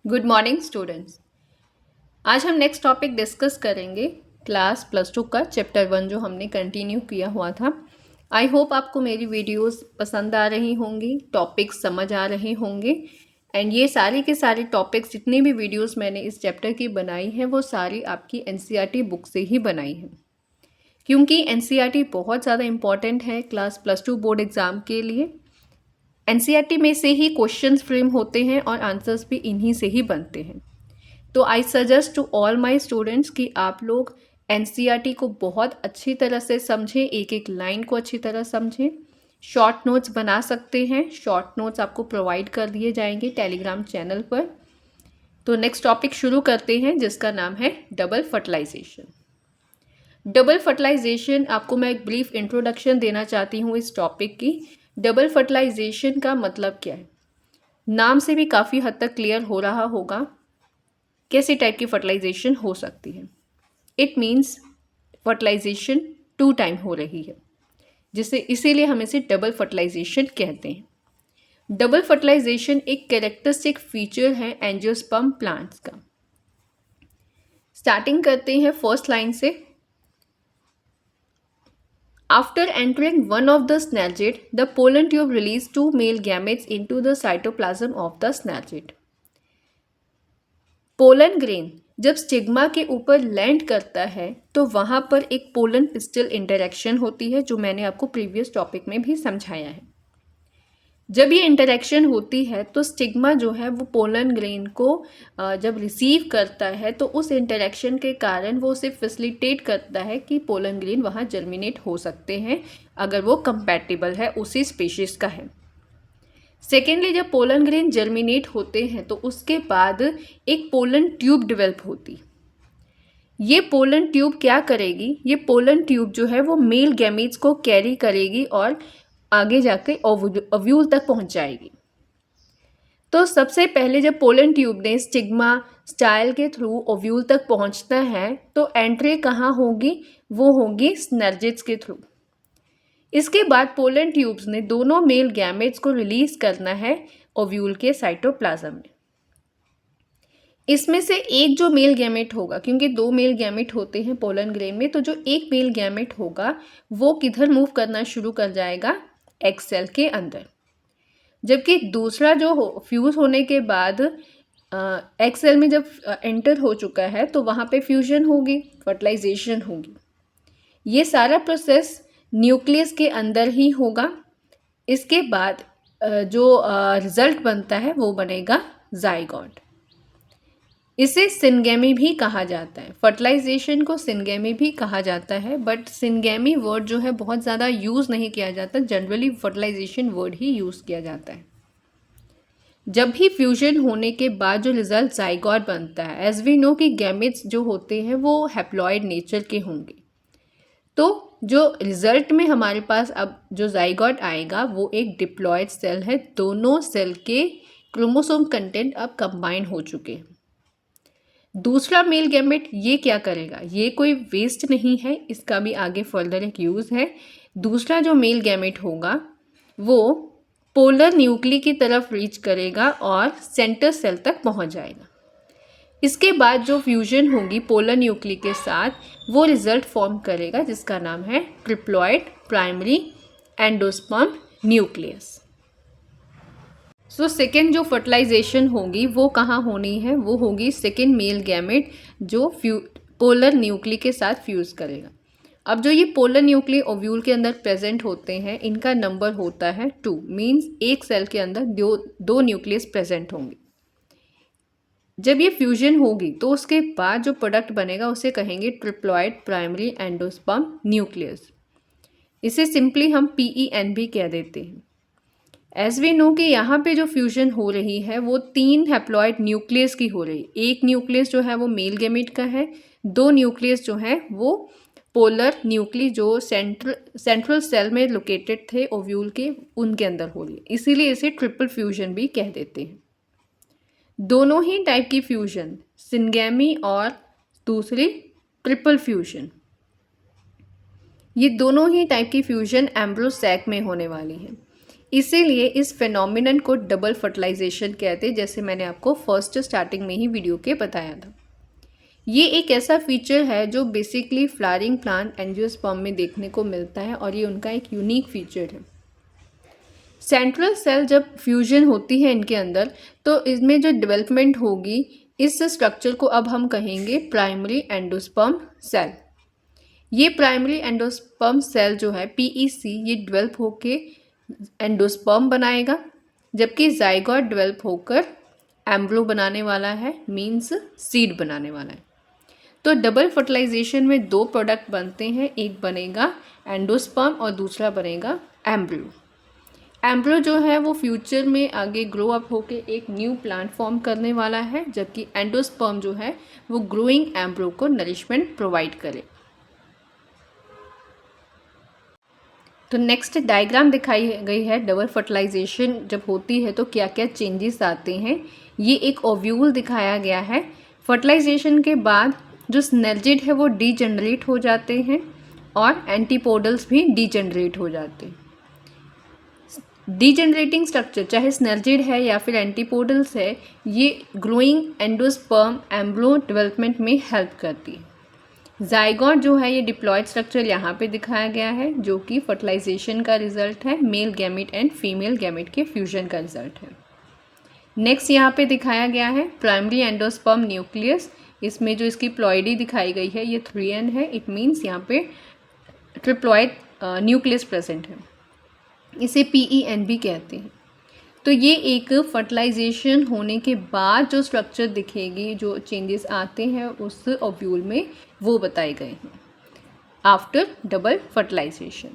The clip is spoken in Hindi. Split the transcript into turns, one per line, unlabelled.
Good morning students. आज हम नेक्स्ट टॉपिक डिस्कस करेंगे क्लास +2 का चैप्टर 1 जो हमने कंटिन्यू किया हुआ था। आई होप आपको मेरी वीडियोस पसंद आ रही होंगी, टॉपिक्स समझ आ रहे होंगे एंड ये सारे के सारे टॉपिक्स जितनी भी वीडियोस मैंने इस चैप्टर की बनाई हैं वो सारी आपकी एनसीईआरटी बुक से ही बनाई हैं, क्योंकि एनसीईआरटी बहुत ज़्यादा इम्पॉर्टेंट है क्लास +2 बोर्ड एग्ज़ाम के लिए। एनसीईआरटी में से ही क्वेश्चंस फ्रेम होते हैं और आंसर्स भी इन्हीं से ही बनते हैं। तो I suggest to all my students कि आप लोग एनसीईआरटी को बहुत अच्छी तरह से समझें, एक एक लाइन को अच्छी तरह समझें। शॉर्ट नोट्स बना सकते हैं, शॉर्ट नोट्स आपको प्रोवाइड कर दिए जाएंगे टेलीग्राम चैनल पर। तो नेक्स्ट टॉपिक शुरू करते हैं जिसका नाम है डबल फर्टिलाइजेशन। डबल फर्टिलाइजेशन आपको मैं एक ब्रीफ इंट्रोडक्शन देना चाहती हूँ इस टॉपिक की। डबल फर्टिलाइजेशन का मतलब क्या है, नाम से भी काफ़ी हद तक क्लियर हो रहा होगा कैसी टाइप की फर्टिलाइजेशन हो सकती है। इट मीन्स फर्टिलाइजेशन 2 टाइम हो रही है, जिसे इसीलिए हम इसे डबल फर्टिलाइजेशन कहते हैं। डबल फर्टिलाइजेशन एक कैरेक्टरिस्टिक फीचर है एंजियोस्पर्म प्लांट्स का। स्टार्टिंग करते हैं फर्स्ट लाइन से। After entering one of the snagit, the pollen tube releases 2 male gametes into the cytoplasm of the snagit. Pollen grain जब स्टिग्मा के ऊपर लैंड करता है तो वहाँ पर एक पोलन पिस्टल इंटरेक्शन होती है, जो मैंने आपको प्रीवियस टॉपिक में भी समझाया है। जब ये इंटरेक्शन होती है तो स्टिग्मा जो है वो पोलन ग्रेन को जब रिसीव करता है तो उस इंटरेक्शन के कारण वो उसे फैसिलिटेट करता है कि पोलन ग्रेन वहाँ जर्मिनेट हो सकते हैं अगर वो कंपैटिबल है, उसी स्पीशीज़ का है। सेकेंडली, जब पोलन ग्रेन जर्मिनेट होते हैं तो उसके बाद एक पोलन ट्यूब डेवलप होती। ये पोलन ट्यूब क्या करेगी, ये पोलन ट्यूब जो है वो मेल गैमीट्स को कैरी करेगी और आगे जाके ओव्यूल तक पहुंच जाएगी। तो सबसे पहले जब पोलन ट्यूब ने स्टिग्मा स्टाइल के थ्रू ओव्यूल तक पहुंचता है तो एंट्री कहाँ होगी, वो होगी स्नर्जिट्स के थ्रू। इसके बाद पोलन ट्यूब्स ने दोनों मेल गैमेट्स को रिलीज करना है ओव्यूल के साइटोप्लाज्म में। इसमें से एक जो मेल गैमेट होगा, क्योंकि 2 मेल गैमेट होते हैं पोलन ग्रेन में, तो जो एक मेल गैमेट होगा वो किधर मूव करना शुरू कर जाएगा, एग सेल के अंदर। जबकि दूसरा जो फ्यूज होने के बाद एग सेल में जब एंटर हो चुका है तो वहाँ पे फ्यूजन होगी, फर्टिलाइजेशन होगी। ये सारा प्रोसेस न्यूक्लियस के अंदर ही होगा। इसके बाद जो रिजल्ट बनता है वो बनेगा जाइगोट। इसे सिनगेमी भी कहा जाता है, फर्टिलाइजेशन को सिनगेमी भी कहा जाता है, बट सिनगेमी वर्ड जो है बहुत ज़्यादा यूज़ नहीं किया जाता, जनरली फर्टिलाइजेशन वर्ड ही यूज़ किया जाता है। जब भी फ्यूजन होने के बाद जो रिजल्ट जाइगोट बनता है, एज वी नो कि गैमेट्स जो होते हैं वो हैप्लॉइड नेचर के होंगे, तो जो रिजल्ट में हमारे पास अब जो जाइगोट आएगा वो एक डिप्लॉयड सेल है। दोनों सेल के क्रोमोसोम कंटेंट अब कंबाइन हो चुके हैं। दूसरा मेल गैमेट ये क्या करेगा, ये कोई वेस्ट नहीं है, इसका भी आगे फर्दर एक यूज़ है। दूसरा जो मेल गैमेट होगा वो पोलर न्यूक्ली की तरफ रीच करेगा और सेंटर सेल तक पहुंच जाएगा। इसके बाद जो फ्यूजन होगी पोलर न्यूक्ली के साथ वो रिजल्ट फॉर्म करेगा जिसका नाम है triploid primary endosperm nucleus. So second जो फर्टिलाइजेशन होगी वो कहाँ होनी है, वो होगी सेकेंड मेल गैमेट जो पोलर न्यूक्ली के साथ फ्यूज़ करेगा। अब जो ये पोलर न्यूक्ली ओव्यूल के अंदर प्रेजेंट होते हैं इनका नंबर होता है 2, मीन्स एक सेल के अंदर दो न्यूक्लियस प्रेजेंट होंगे। जब ये फ्यूजन होगी तो उसके बाद जो प्रोडक्ट बनेगा उसे कहेंगे ट्रिप्लॉइड प्राइमरी एंडोस्पर्म न्यूक्लियस। इसे सिंपली हम PEN भी कह देते हैं। एज वी नो कि यहाँ पे जो फ्यूजन हो रही है वो 3 हैप्लॉइड न्यूक्लियस की हो रही है। एक न्यूक्लियस जो है वो मेल गैमेट का है, 2 न्यूक्लियस जो है वो पोलर न्यूक्ली जो सेंट्रल सेल में लोकेटेड थे ओव्यूल के उनके अंदर हो रही है, इसीलिए इसे ट्रिपल फ्यूजन भी कह देते हैं। दोनों ही टाइप की फ्यूजन, सिनगेमी और दूसरी ट्रिपल फ्यूजन, ये दोनों ही टाइप की फ्यूजन एम्ब्रोसैक में होने वाली है। इसीलिए इस फिनोमिनन को डबल फर्टिलाइजेशन कहते हैं, जैसे मैंने आपको फर्स्ट स्टार्टिंग में ही वीडियो के बताया था। ये एक ऐसा फीचर है जो बेसिकली फ्लावरिंग प्लांट एंजियोस्पर्म में देखने को मिलता है और ये उनका एक यूनिक फीचर है। सेंट्रल सेल जब फ्यूजन होती है इनके अंदर, तो इसमें जो डेवलपमेंट होगी इस स्ट्रक्चर को अब हम कहेंगे प्राइमरी एंडोस्पर्म सेल। ये प्राइमरी एंडोस्पर्म सेल जो है PEC, ये डेवलप होके एंडोस्पर्म बनाएगा, जबकि जाइगोट डेवलप होकर एम्ब्रो बनाने वाला है, मींस सीड बनाने वाला है। तो डबल फर्टिलाइजेशन में दो प्रोडक्ट बनते हैं, एक बनेगा एंडोस्पर्म और दूसरा बनेगा एम्ब्रो। एम्ब्रो जो है वो फ्यूचर में आगे ग्रो अप होके एक न्यू प्लांट फॉर्म करने वाला है, जबकि एंडोस्पर्म जो है वो ग्रोइंग एम्ब्रो को नरिशमेंट प्रोवाइड करे। तो नेक्स्ट डायग्राम दिखाई गई है, डबल फर्टिलाइजेशन जब होती है तो क्या क्या चेंजेस आते हैं। ये एक ओव्यूल दिखाया गया है। फर्टिलाइजेशन के बाद जो स्नेलजिड है वो डीजनरेट हो जाते हैं और एंटीपोडल्स भी डीजनरेट हो जाते हैं। डीजनरेटिंग स्ट्रक्चर चाहे स्नेलजिड है या फिर एंटीपोडल्स है, ये ग्रोइंग एंडोस्पर्म एम्ब्रो डेवलपमेंट में हेल्प करती है। जाइगोट जो है ये डिप्लॉयड स्ट्रक्चर यहाँ पे दिखाया गया है, जो कि फर्टिलाइजेशन का रिजल्ट है, male gamete and female gamete के फ्यूजन का रिजल्ट है। नेक्स्ट यहाँ पे दिखाया गया है प्राइमरी एंडोस्पर्म न्यूक्लियस। इसमें जो इसकी प्लॉइडी दिखाई गई है ये 3n है, इट मीन्स यहाँ पे ट्रिप्लॉयड न्यूक्लियस प्रेजेंट है, इसे PEN भी कहते हैं। तो ये एक फर्टिलाइजेशन होने के बाद जो स्ट्रक्चर दिखेगी, जो चेंजेस आते हैं उस ओव्यूल में, वो बताए गए हैं आफ्टर डबल फर्टिलाइजेशन।